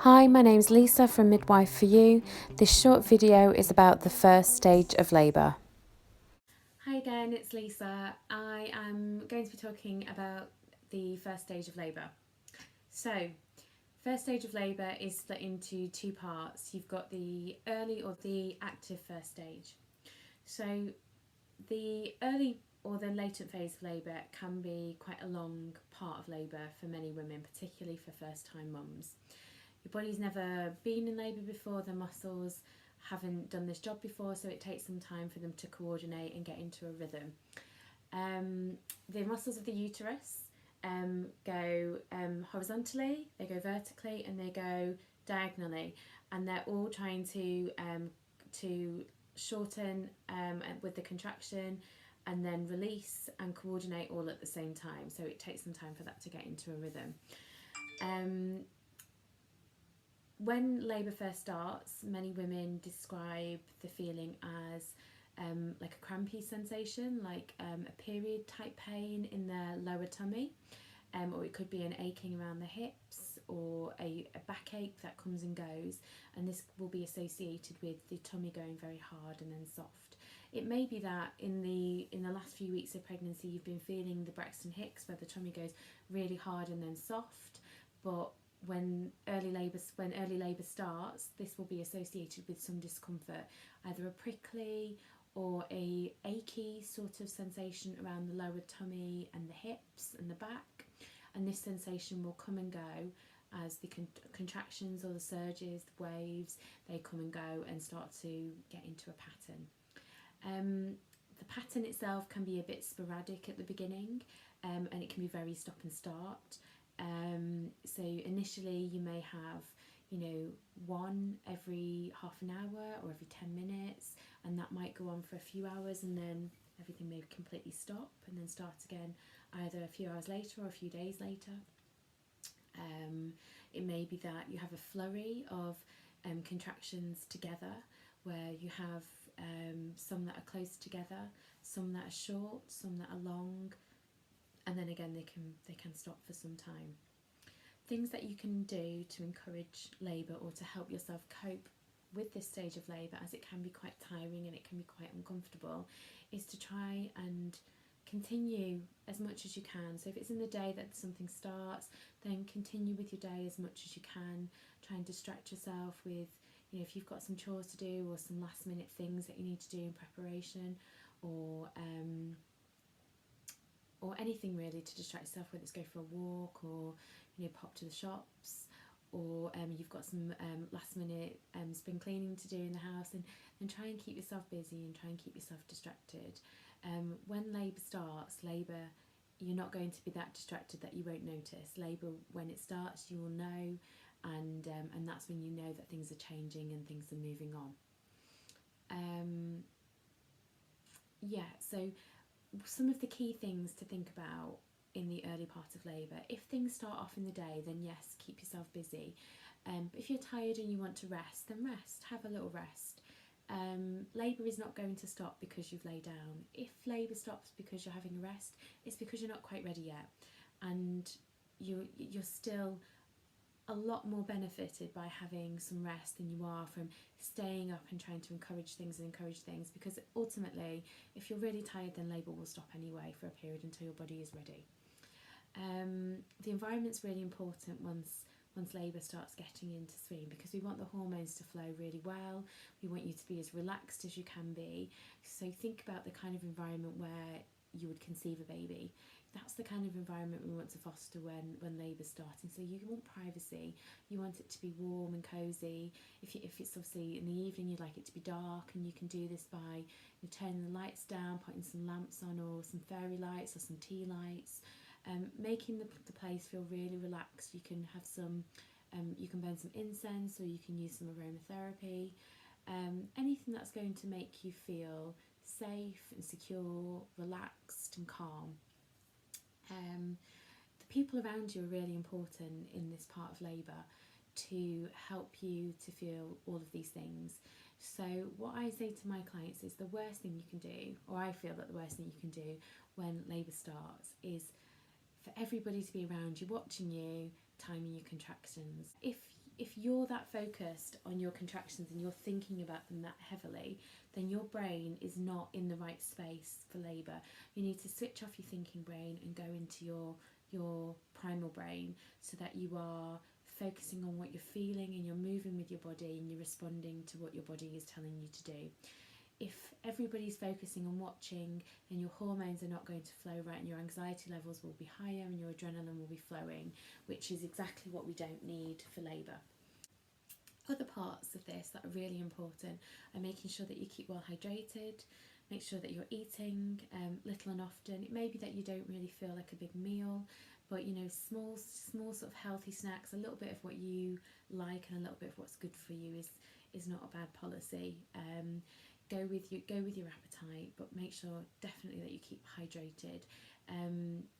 Hi, my name's Lisa from Midwife for You. This short video is about the first stage of labour. Hi again, it's Lisa. I am going to be talking about the first stage of labour. So, first stage of labour is split into two parts. You've got the early or the active first stage. So, the early or the latent phase of labour can be quite a long part of labour for many women, particularly for first time mums. Your body's never been in labour before, the muscles haven't done this job before, so it takes some time for them to coordinate and get into a rhythm. The muscles of the uterus go horizontally, they go vertically, and they go diagonally, and they're all trying to shorten with the contraction and then release and coordinate all at the same time. So it takes some time for that to get into a rhythm. When labour first starts, many women describe the feeling as like a crampy sensation, like a period type pain in their lower tummy, or it could be an aching around the hips or a backache that comes and goes, and this will be associated with the tummy going very hard and then soft. It may be that in the last few weeks of pregnancy you've been feeling the Braxton Hicks where the tummy goes really hard and then soft, but when early labour starts, this will be associated with some discomfort, either a prickly or a achy sort of sensation around the lower tummy and the hips and the back, and this sensation will come and go as the contractions or the surges, the waves, they come and go and start to get into a pattern. The pattern itself can be a bit sporadic at the beginning, and it can be very stop and start. So initially you may have, one every half an hour or every 10 minutes, and that might go on for a few hours, and then everything may completely stop and then start again either a few hours later or a few days later. It may be that you have a flurry of contractions together, where you have some that are close together, some that are short, some that are long, and then again they can stop for some time. Things that you can do to encourage labour or to help yourself cope with this stage of labour, as it can be quite tiring and it can be quite uncomfortable, is to try and continue as much as you can. So if it's in the day that something starts, then continue with your day as much as you can. Try and distract yourself with, if you've got some chores to do or some last minute things that you need to do in preparation, or anything really to distract yourself, whether it's go for a walk or pop to the shops, or you've got some last minute spring cleaning to do in the house, and try and keep yourself busy and try and keep yourself distracted. When labour starts, you're not going to be that distracted that you won't notice. Labour, when it starts, you will know, and that's when you know that things are changing and things are moving on. So some of the key things to think about in the early part of labour: if things start off in the day, then yes, keep yourself busy. But if you're tired and you want to rest, then rest, have a little rest. Labour is not going to stop because you've laid down. If labour stops because you're having a rest, it's because you're not quite ready yet, and you're still a lot more benefited by having some rest than you are from staying up and trying to encourage things, because ultimately, if you're really tired, then labour will stop anyway for a period until your body is ready. The environment's really important once labour starts getting into swing, because we want the hormones to flow really well. We want you to be as relaxed as you can be. So think about the kind of environment where you would conceive a baby. That's the kind of environment we want to foster when labour's starting. So you want privacy, you want it to be warm and cosy. If it's obviously in the evening, you'd like it to be dark, and you can do this by turning the lights down, putting some lamps on, or some fairy lights or some tea lights, making the place feel really relaxed. You can have some, you can burn some incense, or you can use some aromatherapy. Anything that's going to make you feel safe and secure, relaxed and calm. The people around you are really important in this part of labour to help you to feel all of these things. So what I say to my clients is the worst thing you can do, or I feel that the worst thing you can do when labour starts, is for everybody to be around you, watching you, timing your contractions. If if you're that focused on your contractions and you're thinking about them that heavily, then your brain is not in the right space for labour. You need to switch off your thinking brain and go into your primal brain, so that you are focusing on what you're feeling and you're moving with your body and you're responding to what your body is telling you to do. If everybody's focusing on watching, then your hormones are not going to flow right, and your anxiety levels will be higher and your adrenaline will be flowing, which is exactly what we don't need for labour. Other parts of this that are really important are making sure that you keep well hydrated, make sure that you're eating little and often. It may be that you don't really feel like a big meal, but small sort of healthy snacks, a little bit of what you like and a little bit of what's good for you is not a bad policy. Go with your appetite, but make sure definitely that you keep hydrated.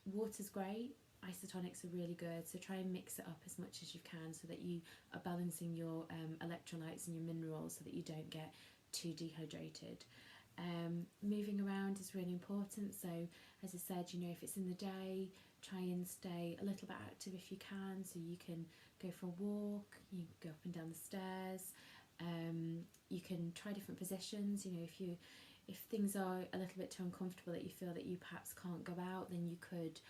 Water's great. Isotonics are really good, so try and mix it up as much as you can so that you are balancing your electrolytes and your minerals so that you don't get too dehydrated. Moving around is really important, so as I said, if it's in the day, try and stay a little bit active if you can, so you can go for a walk, you can go up and down the stairs, you can try different positions. If things are a little bit too uncomfortable that you feel that you perhaps can't go out, then you could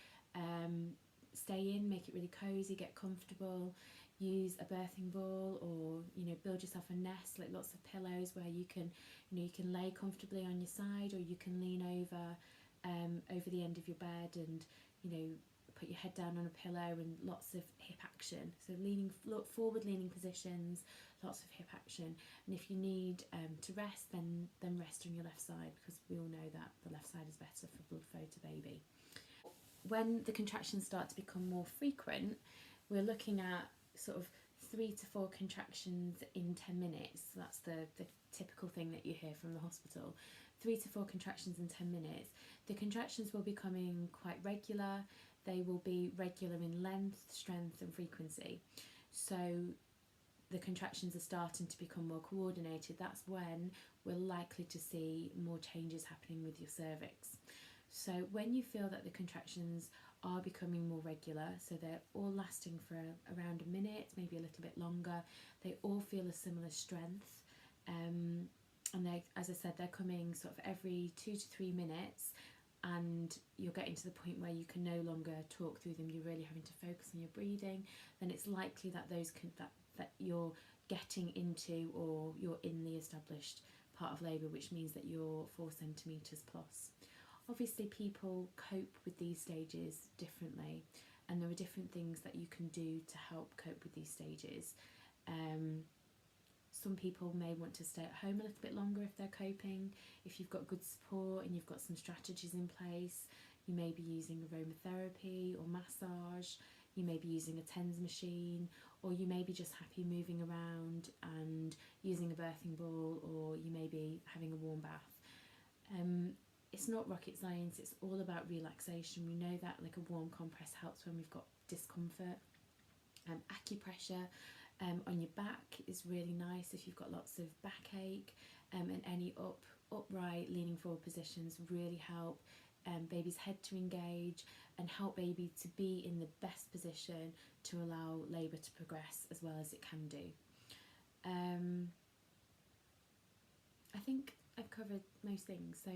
stay in, make it really cozy, get comfortable, use a birthing ball, or build yourself a nest, like lots of pillows where you can lay comfortably on your side, or you can lean over the end of your bed and put your head down on a pillow, and lots of hip action, so forward leaning positions, lots of hip action. And if you need to rest, then rest on your left side, because we all know that the left side is better for blood flow to baby. When the contractions start to become more frequent, we're looking at sort of 3 to 4 contractions in 10 minutes. So that's the typical thing that you hear from the hospital. 3 to 4 contractions in 10 minutes. The contractions will be becoming quite regular. They will be regular in length, strength and frequency. So the contractions are starting to become more coordinated. That's when we're likely to see more changes happening with your cervix. So when you feel that the contractions are becoming more regular, so they're all lasting for around a minute, maybe a little bit longer, they all feel a similar strength, and they, as I said, they're coming sort of every 2 to 3 minutes, and you're getting to the point where you can no longer talk through them, you're really having to focus on your breathing, then it's likely that that you're getting into, or you're in the established part of labour, which means that you're 4 centimetres plus. Obviously people cope with these stages differently, and there are different things that you can do to help cope with these stages. Some people may want to stay at home a little bit longer if they're coping. If you've got good support and you've got some strategies in place, you may be using aromatherapy or massage, you may be using a TENS machine, or you may be just happy moving around and using a birthing ball, or you may be having a warm bath. It's not rocket science, it's all about relaxation. We know that like a warm compress helps when we've got discomfort. Acupressure on your back is really nice if you've got lots of backache, and any upright leaning forward positions really help baby's head to engage and help baby to be in the best position to allow labour to progress as well as it can do. I think I've covered most things, so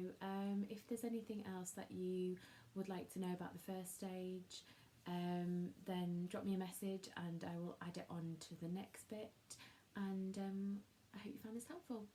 if there's anything else that you would like to know about the first stage, then drop me a message and I will add it on to the next bit, and I hope you found this helpful.